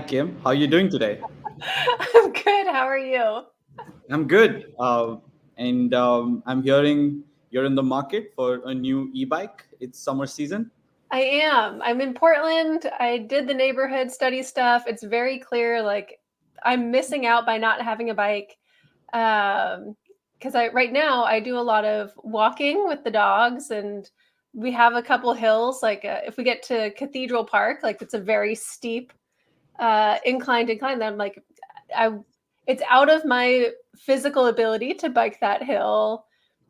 Kim. How are you doing today? I'm good. How are you? I'm good. And I'm hearing you're in the market for a new e-bike. It's summer season. I am. I'm in Portland. I did the neighborhood study stuff. It's very clear, like, I'm missing out by not having a bike. Because right now I do a lot of walking with the dogs, and we have a couple hills. Like, if we get to Cathedral Park, like it's a very steep, incline. Then I'm like, I, it's out of my physical ability to bike that hill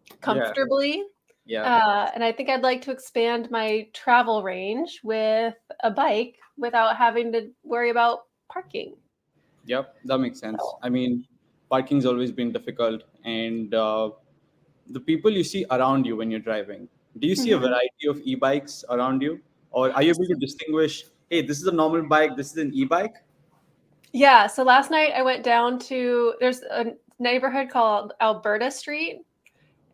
Yeah, comfortably. yeah, And I think I'd like to expand my travel range with a bike without having to worry about parking. yep. That makes sense. So, I mean, parking's always been difficult, and the people you see around you when you're driving. Do you see a mhm. variety of e-bikes around you, or are you able to distinguish? Hey, this is a normal bike. This is an e-bike. Yeah. So last night I went down to, there's a neighborhood called Alberta Street.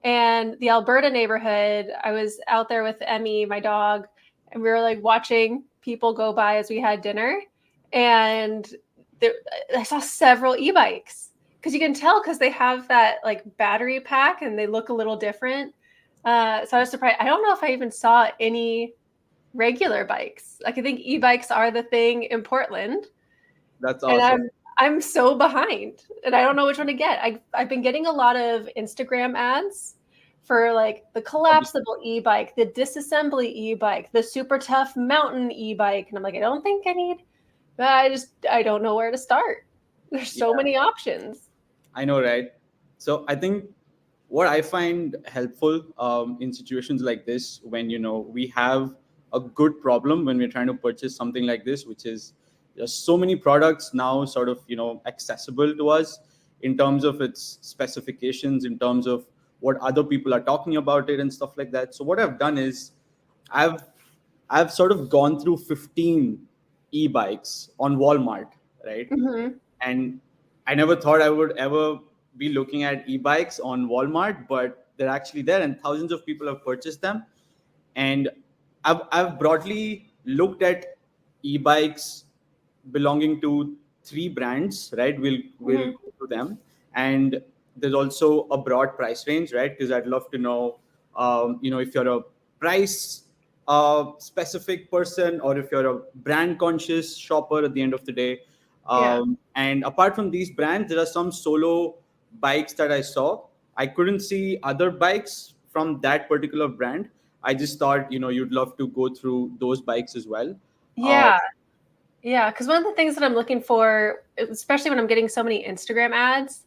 And the Alberta neighborhood, I was out there with Emmy, my dog, and we were like watching people go by as we had dinner. And there, I saw several e-bikes because you can tell because they have that like battery pack and they look a little different. So I was surprised. I don't know if I even saw any regular bikes. Like I think e-bikes are the thing in Portland, That's and awesome. I'm so behind, and I don't know which one to get. I've been getting a lot of Instagram ads for like the Obviously, collapsible e-bike, the disassembly e-bike, the super tough mountain e-bike, and I'm like, I don't think I need. But I don't know where to start. There's so yeah. many options. I know, right? So I think what I find helpful in situations like this, when we have a good problem when we're trying to purchase something like this, which is there's so many products now sort of accessible to us in terms of its specifications, in terms of what other people are talking about it and stuff like that. So what I've done is I've I've sort of gone through 15 e-bikes on Walmart, right? Hmm. And I never thought I would ever be looking at e-bikes on Walmart, but they're actually there, and thousands of people have purchased them. And I've broadly looked at e-bikes belonging to three brands, right? We'll Hmm. go to them, and there's also a broad price range, right? Because I'd love to know, if you're a price specific person or if you're a brand conscious shopper at the end of the day. Yeah. And apart from these brands, there are some solo bikes that I saw. I couldn't see other bikes from that particular brand. I just thought, you'd love to go through those bikes as well. Uh, Yeah. Yeah. Because one of the things that I'm looking for, especially when I'm getting so many Instagram ads,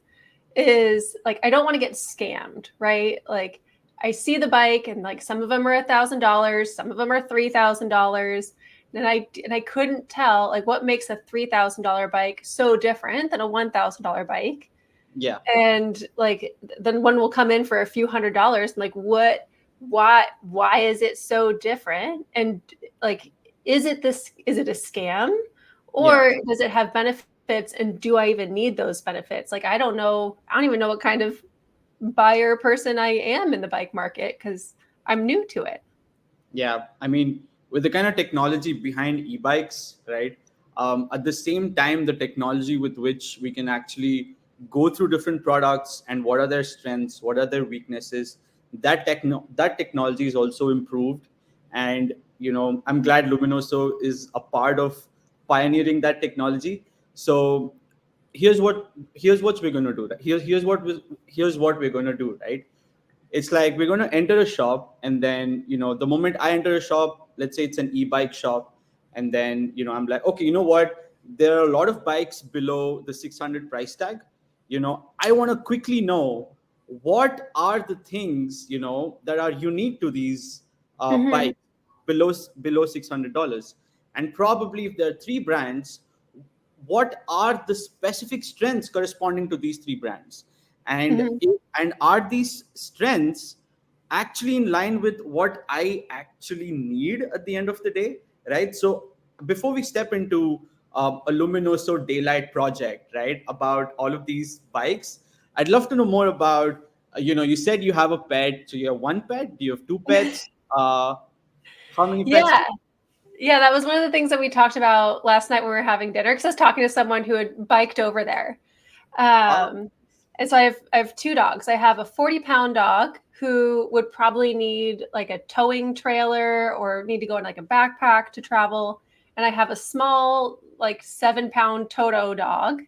is like I don't want to get scammed, right? Like I see the bike and like some of them are $1,000, some of them are $3,000, and I couldn't tell like what makes a $3,000 bike so different than a $1,000 bike. yeah, And like then one will come in for a few $100s, and like why is it so different? And like is it a scam, yeah. or does it have benefits, and do I even need those benefits? Like I don't know. I don't even know what kind of buyer person I am in the bike market because I'm new to it. Yeah, I mean, with the kind of technology behind e-bikes, right? At the same time, the technology with which we can actually go through different products and what are their strengths, what are their weaknesses, that technology is also improved. And I'm glad Luminoso is a part of pioneering that technology. So here's what we're going to do. Here's what we're going to do, right? It's like we're going to enter a shop, and then the moment I enter a shop, let's say it's an e-bike shop, and then I'm like, okay, you know what, there are a lot of bikes below the 600 price tag. I want to quickly know what are the things that are unique to these Hmm. bikes below $600. And probably if there are three brands, what are the specific strengths corresponding to these three brands, and Hmm. and are these strengths actually in line with what I actually need at the end of the day, right? So before we step into a Luminoso daylight project, right, about all of these bikes, I'd love to know more about, you said you have a pet. So you have one pet? Do you have two pets? How many pets do Yeah. you Yeah, that was one of the things that we talked about last night when we were having dinner, because I was talking to someone who had biked over there. Oh, And so I have two dogs. I have a 40-pound dog who would probably need like a towing trailer or need to go in like a backpack to travel. And I have a small, like 7-pound Toto dog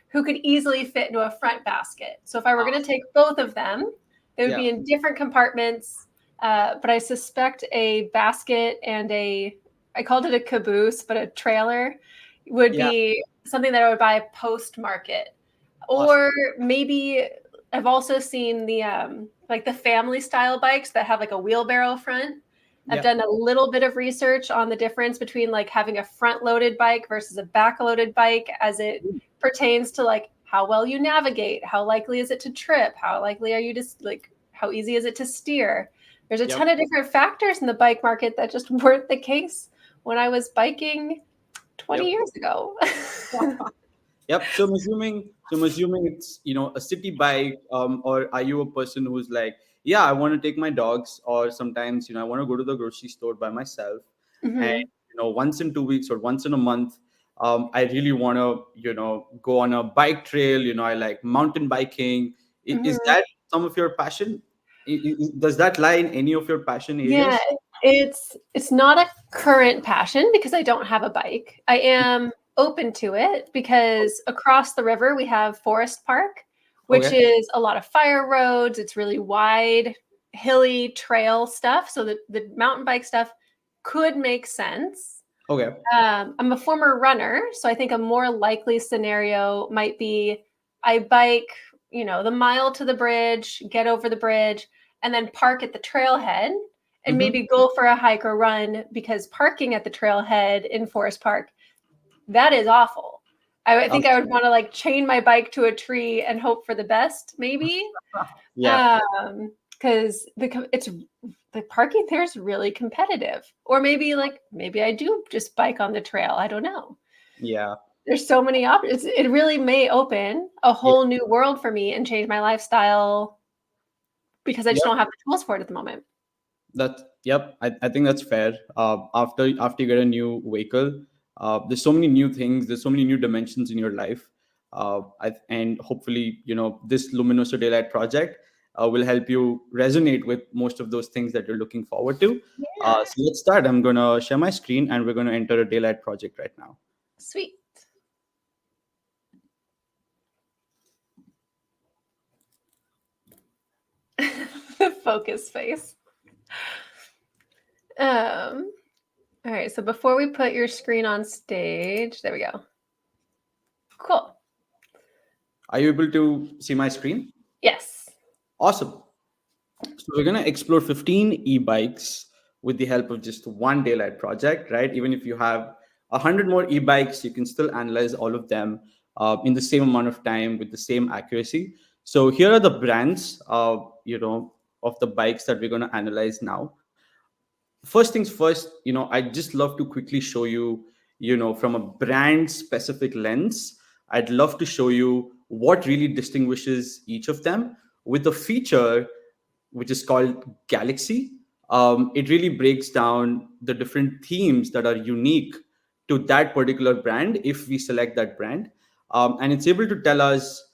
who could easily fit into a front basket. So if I were going to take both of them, they would yeah, be in different compartments. But I suspect a basket and I called it a caboose, but a trailer would yeah, be something that I would buy post market. awesome. Or maybe I've also seen the like the family style bikes that have like a wheelbarrow front. I've Yeah, done a little bit of research on the difference between like having a front loaded bike versus a back loaded bike as it pertains to like how well you navigate, how likely is it to trip, how likely are you to like how easy is it to steer. There's a yep. ton of different factors in the bike market that just weren't the case when I was biking 20 Yep. years ago. Yep. So I'm assuming it's a city bike, or are you a person who's like, yeah, I want to take my dogs, or sometimes I want to go to the grocery store by myself, and Mhm. once in 2 weeks or once in a month, I really want to go on a bike trail. I like mountain biking. Is Mhm. that some of your passion? Does that lie in any of your passion Yeah, areas? it's not a current passion because I don't have a bike. I am open to it because across the river we have Forest Park, which Okay. is a lot of fire roads. It's really wide, hilly trail stuff. So the mountain bike stuff could make sense. Okay. I'm a former runner, so I think a more likely scenario might be I bike, the mile to the bridge, get over the bridge, and then park at the trailhead and Mm-hmm. maybe go for a hike or run because parking at the trailhead in Forest Park, that is awful. I think I would want to like chain my bike to a tree and hope for the best, maybe. Yeah. Because it's the parking there is really competitive. Or maybe I do just bike on the trail. I don't know. Yeah. There's so many options. It really may open a Yeah. whole new world for me and change my lifestyle because I just Yeah. don't have the tools for it at the moment. Yep. I think that's fair. After you get a new vehicle, there's so many new things. There's so many new dimensions in your life. And hopefully, this Luminoso Daylight project will help you resonate with most of those things that you're looking forward to. Yeah. So let's start. I'm gonna share my screen, and we're gonna enter a daylight project right now. Sweet. The focus face. Um, all right, so before we put your screen on stage, there we go. Cool. Are you able to see my screen? Yes. Awesome. So we're going to explore 15 e-bikes with the help of just one daylight project, right? Even if you have 100 more e-bikes, you can still analyze all of them in the same amount of time with the same accuracy. So here are the brands, of the bikes that we're going to analyze now. First things first, I'd just love to quickly show you, from a brand specific lens, I'd love to show you what really distinguishes each of them with a feature which is called Galaxy. It really breaks down the different themes that are unique to that particular brand if we select that brand. And it's able to tell us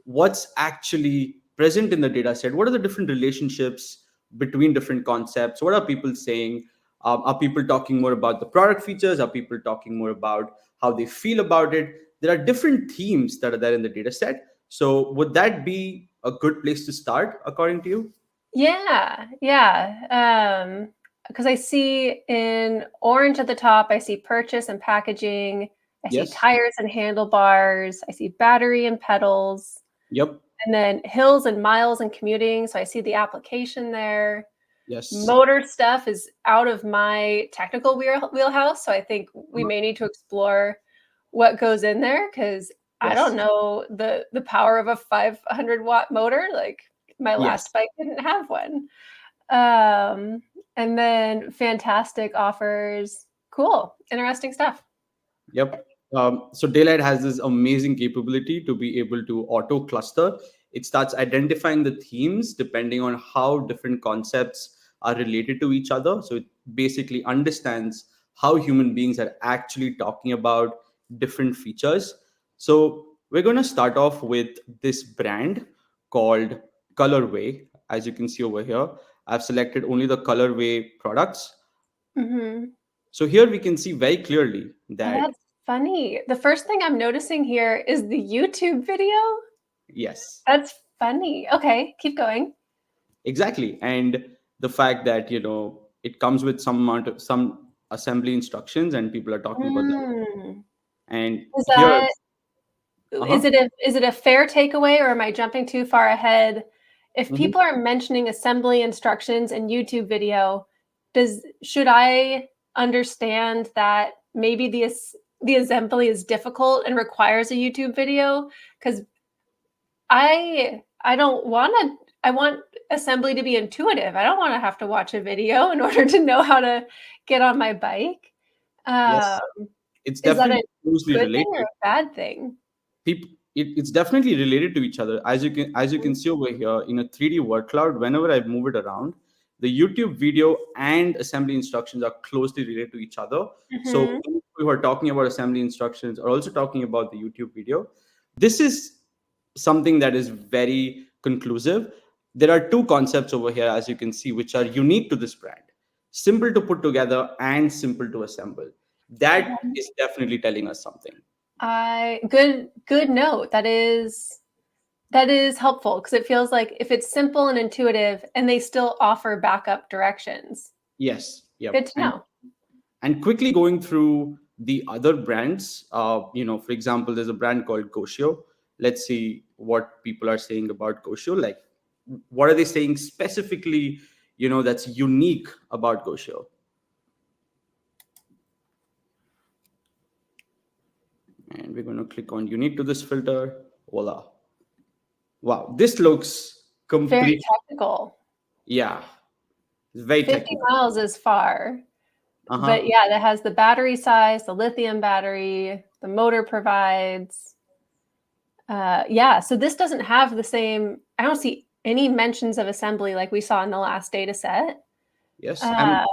what's actually present in the data set. What are the different relationships between different concepts? What are people saying? Are people talking more about the product features? Are people talking more about how they feel about it? There are different themes that are there in the data set. So, would that be a good place to start, according to you? Yeah, yeah. Because I see in orange at the top, I see purchase and packaging. I see Yes. tires and handlebars. I see battery and pedals, Yep. and then hills and miles and commuting. So I see the application there. Yes. Motor stuff is out of my technical wheelhouse. So I think we Uh, may need to explore what goes in there because I don't Yes. know the power of a 500-watt motor. Like my last Yes. bike didn't have one. Um, and then fantastic offers. Cool. Interesting stuff. Yep. So Daylight has this amazing capability to be able to auto cluster. It starts identifying the themes depending on how different concepts are related to each other. So it basically understands how human beings are actually talking about different features. So we're going to start off with this brand called Colorway. As you can see over here, I've selected only the Colorway products. Mm-hmm. So here we can see very clearly Oh, that that's funny. The first thing I'm noticing here is the YouTube video. yes, That's funny. Okay, keep going. exactly. And the fact that, it comes with some amount of some assembly instructions and people are talking about them. Mm. And Is here, that uh-huh, is it a fair takeaway, or am I jumping too far ahead? If mhm. people are mentioning assembly instructions in YouTube video, should I understand that maybe the assembly is difficult and requires a YouTube video? Because I don't want to. I want assembly to be intuitive. I don't want to have to watch a video in order to know how to get on my bike. Uh, Yes, it's is that definitely a closely good thing or related. a bad thing? It's definitely related to each other. As you can see over here in a 3D word cloud, whenever I move it around, the YouTube video and assembly instructions are closely related to each other. So Mm-hmm. people who are talking about assembly instructions are also talking about the YouTube video. This is something that is very conclusive. There are two concepts over here, as you can see, which are unique to this brand: simple to put together and simple to assemble. That is definitely telling us something. I good note. That is helpful because it feels like if it's simple and intuitive and they still offer backup directions. Yes, yep. Good to know. And quickly going through the other brands, for example, there's a brand called Goshio. Let's see what people are saying about Goshio. Like, what are they saying specifically, that's unique about Goshio? And we're going to click on unique to this filter. Voila. Wow, this looks Very complete. technical. Yeah, it's very 50 technical. miles is far. But Uh-huh. yeah, that has the battery size, the lithium battery, the motor provides. Yeah, so this doesn't have the same, I don't see any mentions of assembly like we saw in the last data set. Yes. Uh,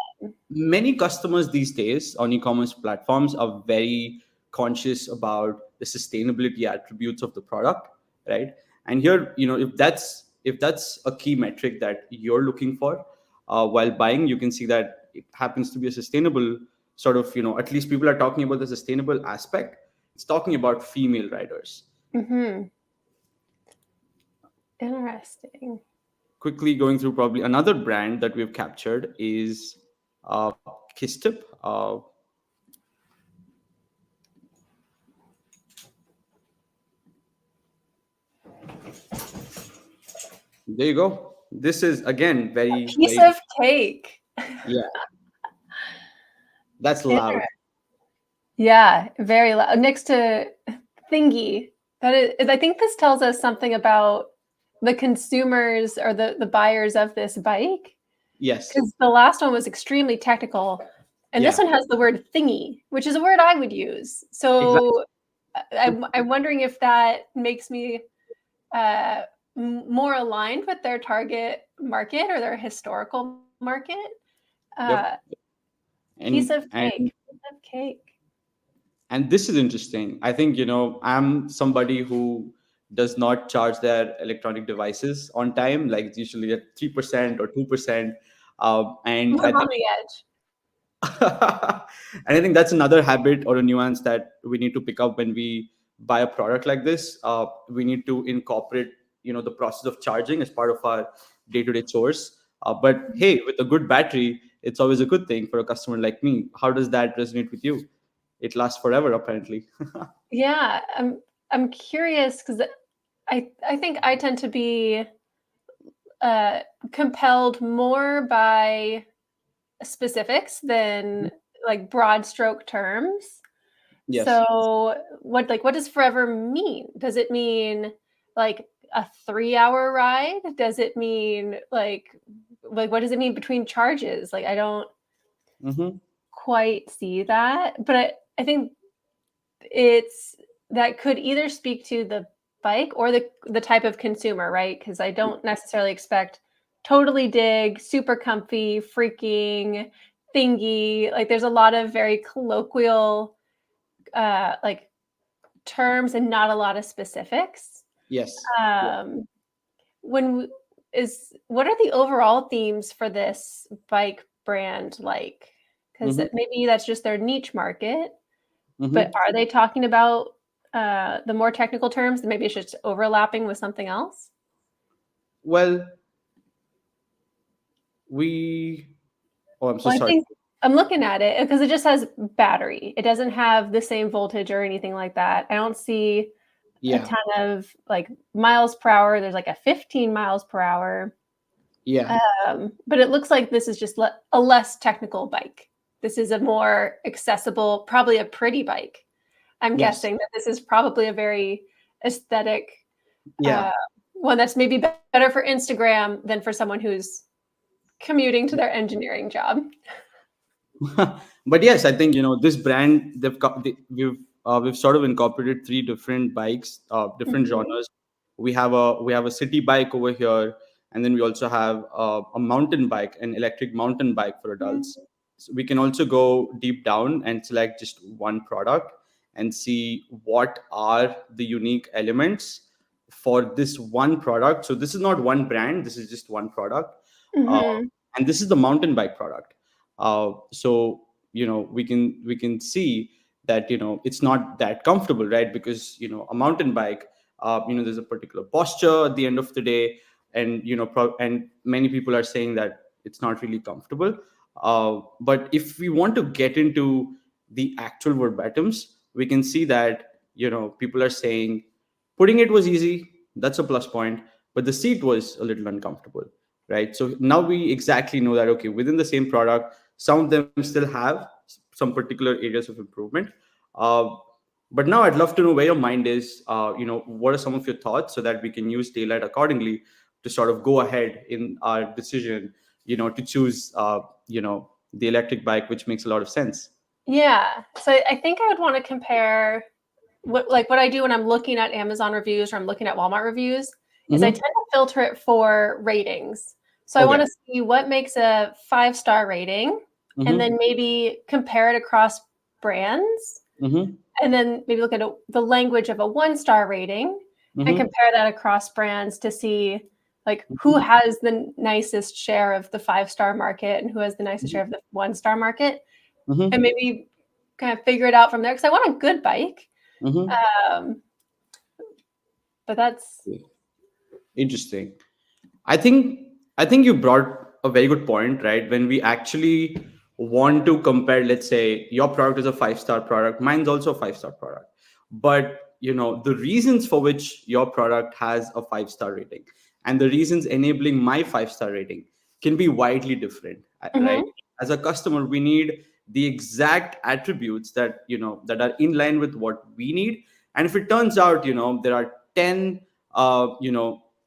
Many customers these days on e-commerce platforms are very conscious about the sustainability attributes of the product, right? And here, if that's a key metric that you're looking for while buying, you can see that it happens to be a sustainable sort of, at least people are talking about the sustainable aspect. It's talking about female riders. mhm. Interesting. Quickly going through, probably another brand that we've captured is Kistip. There you go. This is again very, Piece very, of cake. yeah, that's loud. Inter- Yeah, very loud. Next to thingy. That is, I think this tells us something about the consumers or the buyers of this bike. Yes, Because the last one was extremely technical, and this yeah, one has the word thingy, which is a word I would use. exactly. So I'm wondering if that makes me uh, more aligned with their target market or their historical market. Uh, Yep. piece And of and cake. Piece of cake. and this is interesting. I think, I'm somebody who does not charge their electronic devices on time, like it's usually at 3% or 2%. And I'm I on think the edge. and I think that's another habit or a nuance that we need to pick up when we buy a product like this. We need to incorporate, the process of charging as part of our day-to-day chores. But hey, with a good battery, it's always a good thing for a customer like me. How does that resonate with you? It lasts forever, apparently. Yeah, I'm curious because I think I tend to be uh, compelled more by specifics than like broad stroke terms. Yes. So what does forever mean? Does it mean like a 3 hour ride? Does it mean like what does it mean between charges? Like I don't Hmm. quite see that, but I think it's that could either speak to the bike or the type of consumer, right? Because I don't necessarily expect totally dig, super comfy, freaking thingy. Like there's a lot of very colloquial like terms and not a lot of specifics. Yes. Yeah. Um, when is what are the overall themes for this bike brand like? Because Mm-hmm. maybe that's just their niche market, but Mm-hmm. are they talking about the more technical terms? Maybe it's just overlapping with something else. Well, we. Oh, I'm so Well, I sorry. think I'm looking at it because it just has battery. It doesn't have the same voltage or anything like that. I don't see a Yeah. ton of like miles per hour. There's like a 15 miles per hour. Yeah. But it looks like this is just a less technical bike. This is a more accessible, probably a pretty bike. I'm Yes. guessing that this is probably a very aesthetic Yeah. uh, one that's maybe better for Instagram than for someone who's commuting to their engineering job. But yes, I think this brand we've sort of incorporated three different bikes, different Mhm. genres. We have a city bike over here, and then we also have a mountain bike, an electric mountain bike for adults. So we can also go deep down and select just one product and see what are the unique elements for this one product. So this is not one brand, this is just one product, uh, Mhm. and this is the mountain bike product. So we can see that it's not that comfortable, right? Because a mountain bike, there's a particular posture at the end of the day, and and many people are saying that it's not really comfortable. But if we want to get into the actual verbatims, we can see that people are saying putting it was easy. That's a plus point, but the seat was a little uncomfortable, right? So now we exactly know that, okay, within the same product, some of them still have some particular areas of improvement. uh, but now I'd love to know where your mind is. What are some of your thoughts, so that we can use daylight accordingly to sort of go ahead in our decision, to choose the electric bike, which makes a lot of sense. Yeah. So I think I would want to compare what I do when I'm looking at Amazon reviews or I'm looking at Walmart reviews is I tend Hmm. to filter it for ratings. So I want Okay. to see what makes a 5-star rating and Hmm. then maybe compare it across brands Hmm. and then maybe look at the language of a 1-star rating and Hmm. compare that across brands to see like who has the nicest share of the 5-star market and who has the nicest share of the 1-star market and Hmm. maybe kind of figure it out from there because I want a good bike. Hmm. Um, but that's Interesting. I think you brought a very good point, right? When we actually want to compare, let's say your product is a 5-star product, mine's also a 5-star product. But the reasons for which your product has a 5-star rating and the reasons enabling my 5-star rating can be widely different, right? mhm, As a customer, we need the exact attributes that are in line with what we need. And if it turns out, there are 10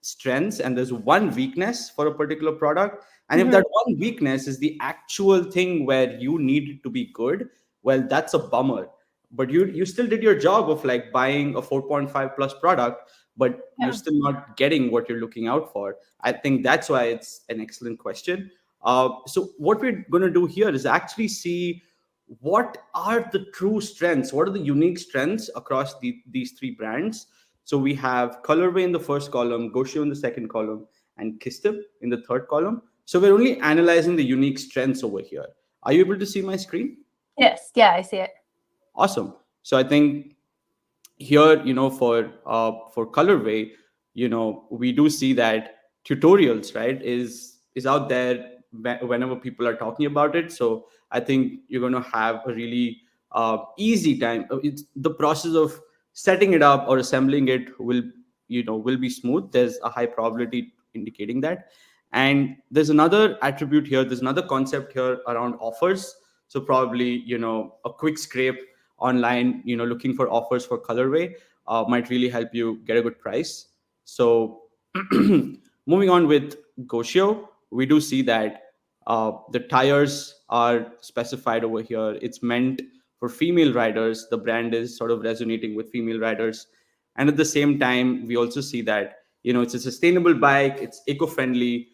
strengths and there's one weakness for a particular product, and if mhm, that one weakness is the actual thing where you need it to be good, well, that's a bummer. But you still did your job of like buying a 4.5 plus product, but you're yeah. still not getting what you're looking out for. I think that's why it's an excellent question. So what we're going to do here is actually see what are the true strengths, what are the unique strengths across these three brands. So we have Colorway in the first column, Goshio in the second column, and Kistip in the third column. So we're only analyzing the unique strengths over here. Are you able to see my screen? Yes, yeah, I see it. Awesome. So I think here, for Colorway, we do see that tutorials, right, is out there whenever people are talking about it. So I think you're going to have a really easy time. It's the process of setting it up or assembling it will be smooth. There's a high probability indicating that. And there's another attribute here, there's another concept here around offers. So probably a quick scrape online, looking for offers for Colorway might really help you get a good price. So moving on with Goshio, we do see that the tires are specified over here. It's meant for female riders. The brand is sort of resonating with female riders. And at the same time, we also see that, it's a sustainable bike, it's eco-friendly.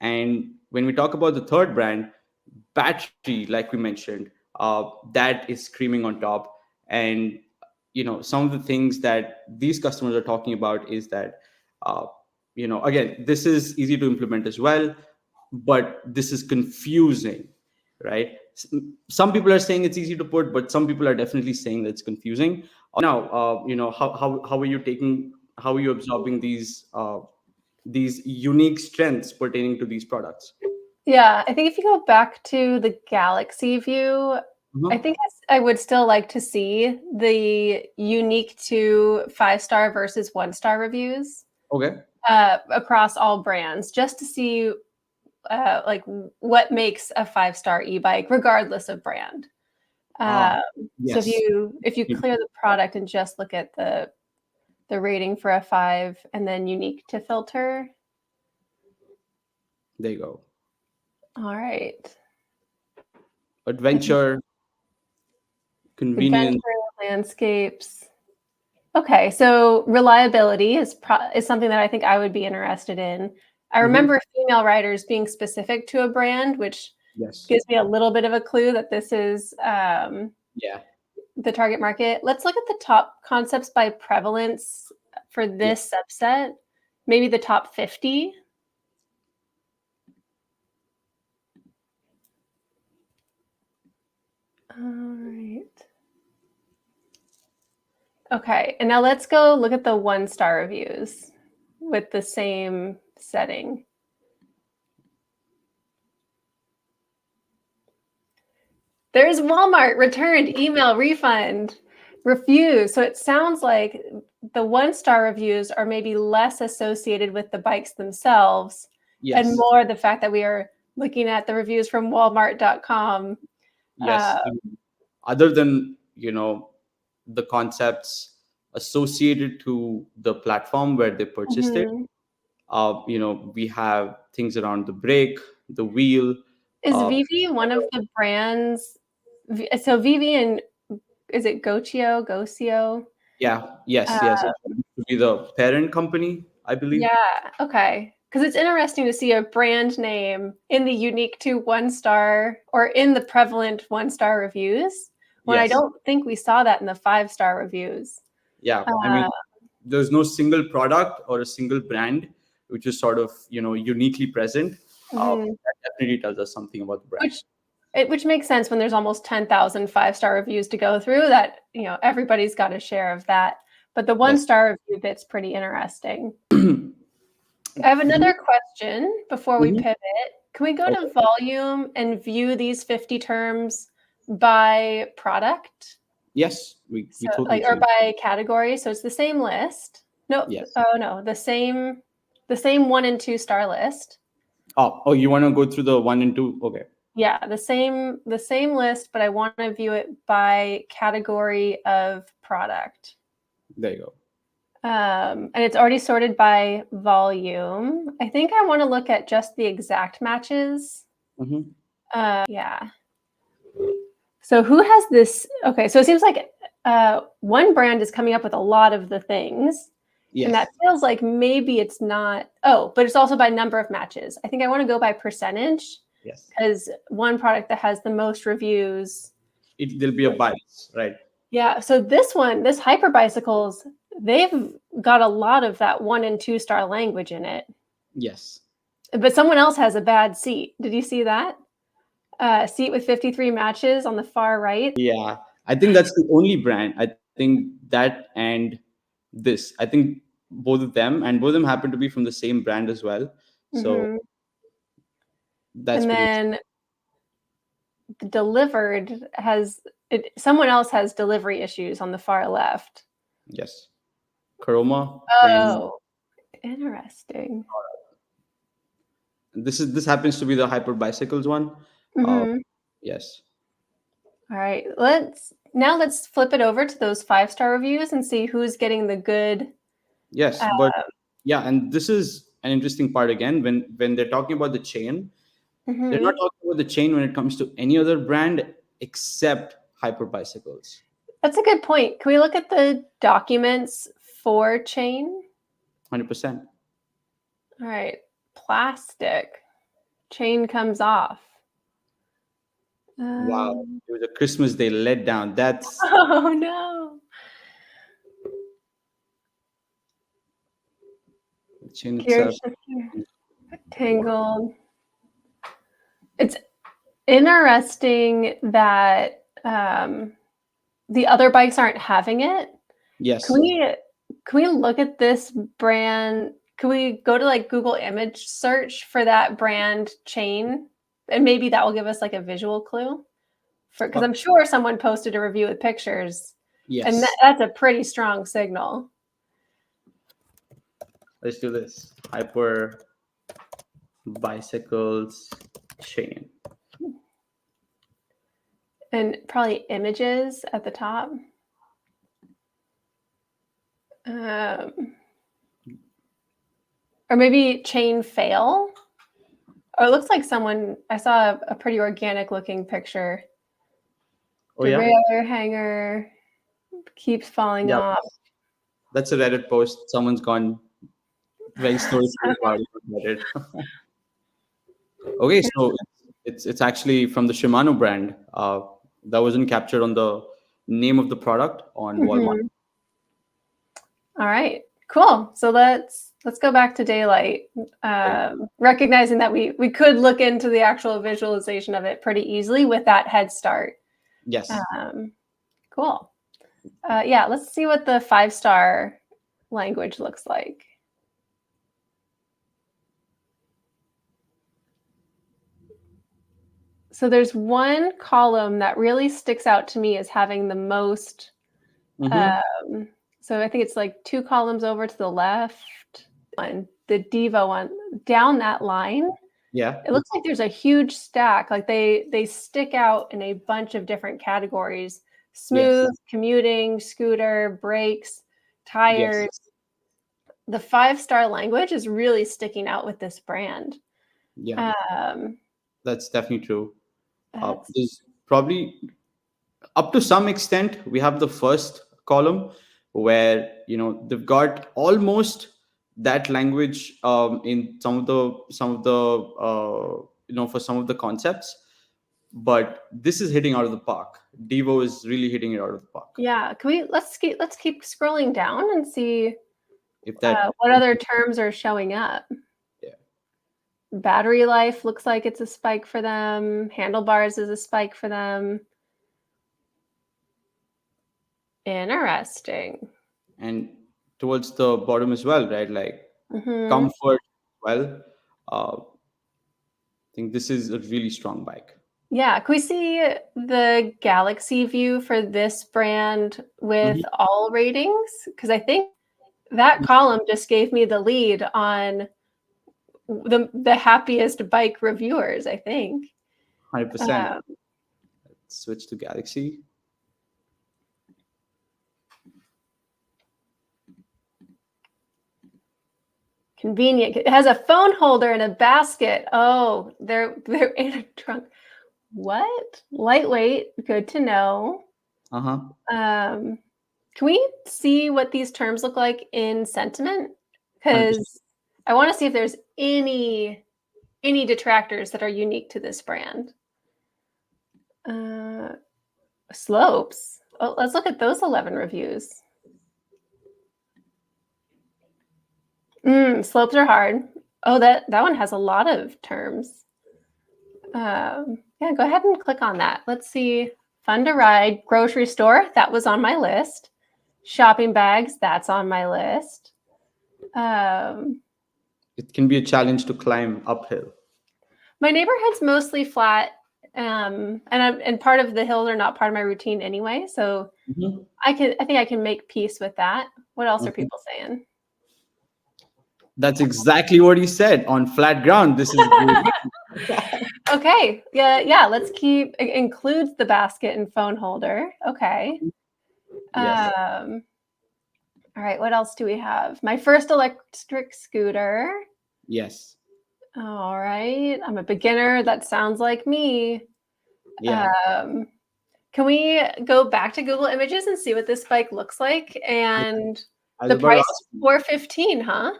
And when we talk about the third brand, battery, like we mentioned, that is screaming on top. And some of the things that these customers are talking about is that, uh, again, this is easy to implement as well, but this is confusing, right? Some people are saying it's easy to put, but some people are definitely saying that it's confusing. Now, how are you taking, how are you absorbing these unique strengths pertaining to these products? Yeah, I think if you go back to the Galaxy view, I Mhm. think I would still like to see the unique to 5-star versus 1-star reviews Okay. across all brands, just to see like what makes a 5-star e-bike, regardless of brand. Ah, Um, so yes. if you clear the product and just look at the rating for a 5 and then unique to filter. There you go. All right. Adventure, Adventure, convenience. landscapes. Okay, so reliability is something that I think I would be interested in. I Mhm. remember female riders being specific to a brand, which Yes. gives me a little bit of a clue that this is Yeah. the target market. Let's look at the top concepts by prevalence for Yeah. this subset, maybe the top 50. All right. Okay, and now let's go look at the 1-star reviews with the same setting. There's Walmart, returned, email, refund, refuse. So it sounds like the 1-star reviews are maybe less associated with the bikes themselves and Yes. more the fact that we are looking at the reviews from walmart.com. Yes. I mean, other than, the concepts associated to the platform where they purchased it, Mhm. we have things around the brake, the wheel. Is Uh, Vivi one of the brands? So Vivi and is it Gocio? yeah. Yes. Yes. Uh, It should be the parent company, I believe. yeah, okay. Because it's interesting to see a brand name in the unique to 1-star or in the prevalent 1-star reviews when I Yes. don't think we saw that in the 5-star reviews. Yeah. I Uh, mean, there's no single product or a single brand which is sort of uniquely present. mhm. That definitely tells us something about the brand. Which which makes sense when there's almost 10,000 5-star reviews to go through that, everybody's got a share of that. But the Yes. 1-star review bit's pretty interesting. Mhm. I have another question before we Mhm. pivot. Can we go to Okay. volume and view these 50 terms by product? Yes, we So, totally like, or can. by category. So it's the same list. No, Yes. oh no, the same 1 and 2-star list. Oh, you want to go through the one and two? Okay, Yeah, the same list, but I want to view it by category of product. there you go. And it's already sorted by volume. I think I want to look at just the exact matches. Hmm. Yeah. So who has this? Okay, so it seems like one brand is coming up with a lot of the things, and Yes, that feels like maybe it's not. Oh, but it's also by number of matches. I think I want to go by percentage yes. because one product that has the most reviews. There'll be a bias, right? Yeah, so this Hyper Bicycles, they've got a lot of that 1 and 2-star language in it. Yes. But someone else has a bad seat. Did you see that? Seat with 53 matches on the far right. Yeah, I think that's the only brand. I think that and this. I think both of them happen to be from the same brand as well. So Hmm. that's And pretty. then delivered someone else has delivery issues on the far left. Yes, Caroma, and Oh, interesting. this happens to be the hyper bicycles one. Uh, Hmm. yes. All right, let's flip it over to those 5-star reviews and see who's getting the good. Yes, Uh, but yeah, and this is an interesting part again when they're talking about the chain, they're not mhm. talking about the chain when it comes to any other brand except Hyper Bicycles. That's a good point. Can we look at the documents for chain? 100%. All right, plastic chain comes off. Wow, Um, it was a Christmas Day letdown. That's oh no. chin Gear itself. shifter. Tangled. It's interesting that the other bikes aren't having it. Can Yes. we can we look at this brand? Can we go to like Google image search for that brand chain? And maybe that will give us like a visual clue for because Uh, I'm sure someone posted a review with pictures and yes. that's a pretty strong signal. Let's do this. Hyper bicycles chain. And probably images at the top. Um, or maybe chain fail. Or it looks like someone I saw a pretty organic looking picture. Oh yeah. Derailleur hanger keeps falling Yeah. off. That's a Reddit post. Someone's gone very storyful about it on Reddit. Okay, so it's actually from the Shimano brand. That wasn't captured on the name of the product on Walmart. Mhm. All right, cool. So let's go back to daylight, Right. recognizing that we could look into the actual visualization of it pretty easily with that head start. Yes. Um, cool. Yeah, let's see what the 5-star language looks like. So there's one column that really sticks out to me as having the most. Mm-hmm. Um, so I think it's like 2 columns over to the left. The Devo one down that line. Yeah. It looks like there's a huge stack. Like they stick out in a bunch of different categories: Yes. smooth, commuting, scooter, brakes, Yes. tires. The 5-star language is really sticking out with this brand. Yeah. Um, That's definitely true. that's There's probably up to some extent we have the first column where they've got almost that language in some of the for some of the concepts, but this is hitting out of the park. Devo is really hitting it out of the park. yeah. Can we let's keep scrolling down and see If that what other terms are showing up. Yeah. Battery life looks like it's a spike for them. Handlebars is a spike for them. Interesting. And towards the bottom as well, right? Like Hmm. comfort. Well, I think this is a really strong bike. Yeah. Can we see the Galaxy view for this brand with Mhm. all ratings? Because I think that column just gave me the lead on the happiest bike reviewers, I think. 100%. Um, Switch to Galaxy. Convenient. It has a phone holder and a basket. Oh, they're in a trunk. What? Lightweight. Good to know. Uh-huh. Um, can we see what these terms look like in sentiment? 100%. Because I want to see if there's any detractors that are unique to this brand. Uh, slopes. Oh, let's look at those 11 reviews. Slopes are hard. Oh, that one has a lot of terms. Yeah, go ahead and click on that. Let's see. Fun to ride. Grocery store. That was on my list. Shopping bags. That's on my list. Um, It can be a challenge to climb uphill. my neighborhood's mostly flat, and part of the hills are not part of my routine anyway. So Mhm. I think I can make peace with that. What else are Mhm. people saying? That's exactly what he said. On flat ground, this is great. Okay, yeah. Let's keep it includes the basket and phone holder. Okay. Yes. All right, what else do we have? My first electric scooter. Yes. All right, I'm a beginner. That sounds like me. Yeah. Um, can we go back to Google Images and see what this bike looks like? And I was the about to price ask you. 415, huh?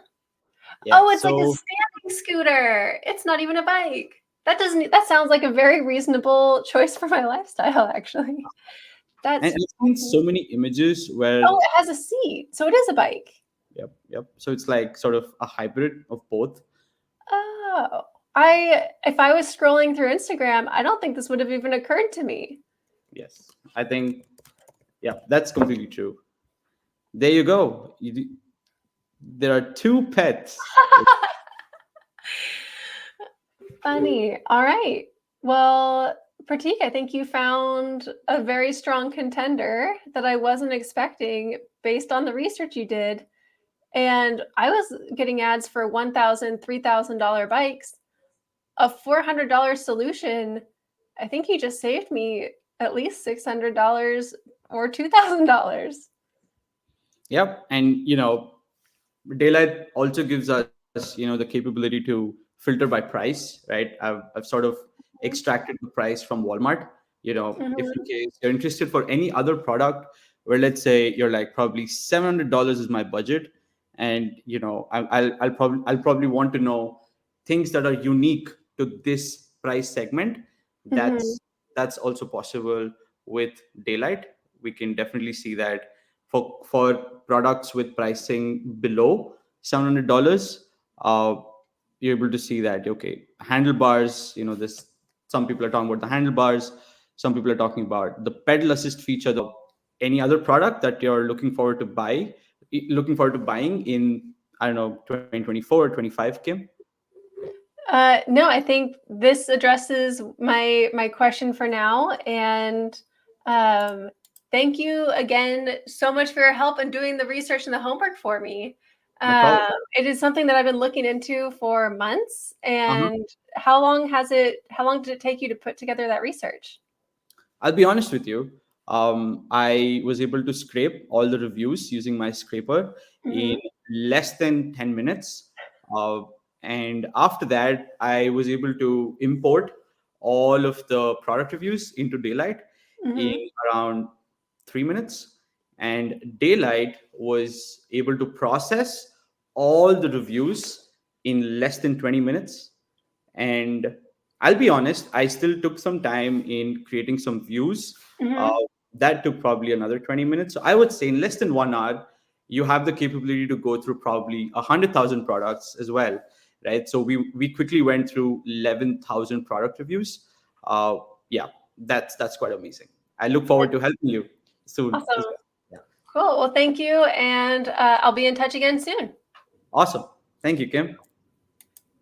Yeah. Oh, it's like a So standing scooter. It's not even a bike. That sounds like a very reasonable choice for my lifestyle, actually. And That's I've seen so many images where, Oh, it has a seat, so it is a bike. yep, yep. So it's like sort of a hybrid of both. Oh, if I was scrolling through Instagram, I don't think this would have even occurred to me. Yes, I think, yeah, that's completely true. There you go. There are two pets. Funny. All right. Well, Pratik, I think you found a very strong contender that I wasn't expecting based on the research you did. And I was getting ads for $1,000, $3,000 bikes. A $400 solution, I think he just saved me at least $600 or $2,000. Yep. And, daylight also gives us, the capability to filter by price, right? I've sort of extracted the price from Walmart. If in Mhm, case you're interested for any other product, where let's say you're like probably $700 is my budget, and I'll probably want to know things that are unique to this price segment. mhm, That's also possible with daylight. We can definitely see that for products with pricing below $700, you're able to see that, okay, handlebars, this, some people are talking about the handlebars, some people are talking about the pedal assist feature. Any other product that you're looking forward to buying in, I don't know, 2024 or 25, Kim? No, I think this addresses my question for now. And um, thank you again so much for your help in doing the research and the homework for me. No problem. It is something that I've been looking into for months. Uh-huh. And how long did it take you to put together that research? I'll be honest with you. I was able to scrape all the reviews using my scraper in Hmm. less than 10 minutes. Uh, and after that, I was able to import all of the product reviews into Daylight in Hmm. around 3 minutes. And Daylight was able to process all the reviews in less than 20 minutes. And I'll be honest, I still took some time in creating some views. Uh, Hmm. that took probably another 20 minutes. So I would say in less than 1 hour, you have the capability to go through probably 100,000 products as well, right? So we quickly went through 11,000 product reviews. Uh, yeah, that's quite amazing. I look forward to helping you soon as Awesome. well. Yeah, Cool. Well, thank you. And I'll be in touch again soon. awesome. Thank you, Kim.